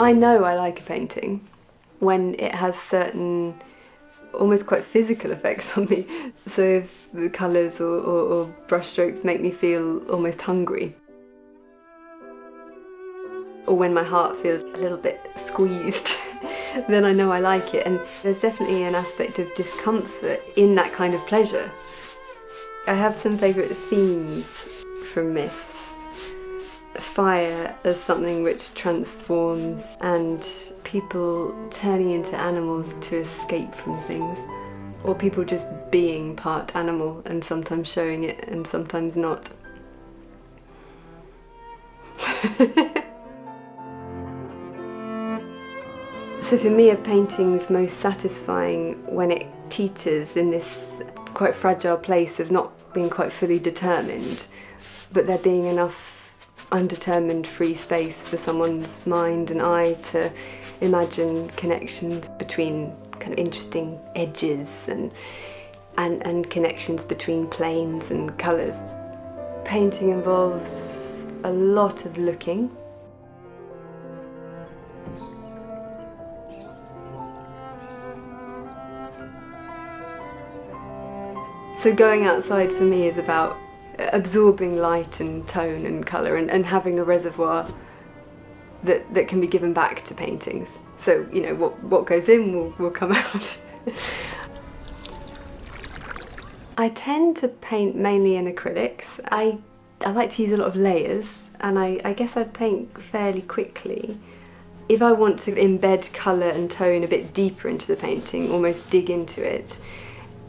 I know I like a painting when it has certain almost quite physical effects on me. So if the colours or brushstrokes make me feel almost hungry, or when my heart feels a little bit squeezed, then I know I like it. And there's definitely an aspect of discomfort in that kind of pleasure. I have some favourite themes from myths. Fire as something which transforms, and people turning into animals to escape from things, or people just being part animal and sometimes showing it and sometimes not. So for me, a painting's most satisfying when it teeters in this quite fragile place of not being quite fully determined, but there being enough undetermined free space for someone's mind and eye to imagine connections between kind of interesting edges and connections between planes and colours. Painting involves a lot of looking. So going outside for me is about absorbing light and tone and colour and having a reservoir that can be given back to paintings. So, you know, what goes in will come out. I tend to paint mainly in acrylics. I like to use a lot of layers, and I guess I paint fairly quickly. If I want to embed colour and tone a bit deeper into the painting, almost dig into it,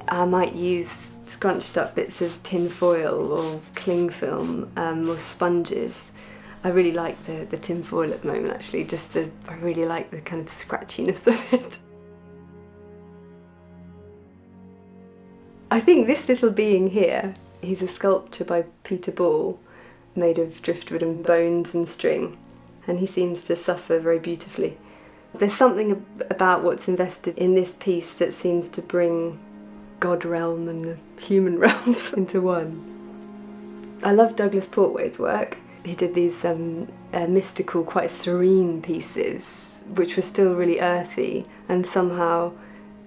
I might use scrunched up bits of tin foil or cling film or sponges. I really like the tin foil at the moment, actually. I really like the kind of scratchiness of it. I think this little being here, he's a sculpture by Peter Ball, made of driftwood and bones and string, and he seems to suffer very beautifully. There's something about what's invested in this piece that seems to bring God realm and the human realms into one. I love Douglas Portway's work. He did these mystical, quite serene pieces, which were still really earthy and somehow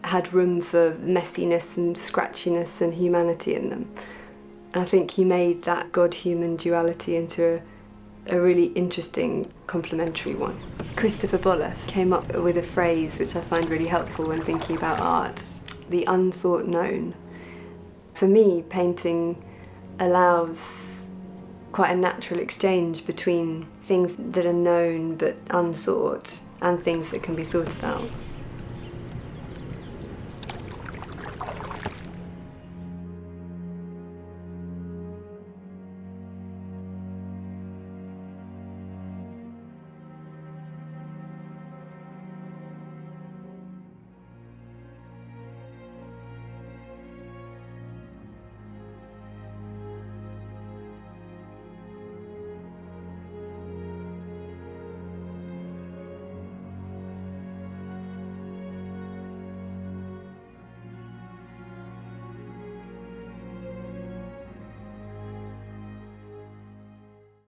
had room for messiness and scratchiness and humanity in them. And I think he made that God-human duality into a really interesting complementary one. Christopher Bollas came up with a phrase which I find really helpful when thinking about art: the unthought known. For me, painting allows quite a natural exchange between things that are known but unthought and things that can be thought about.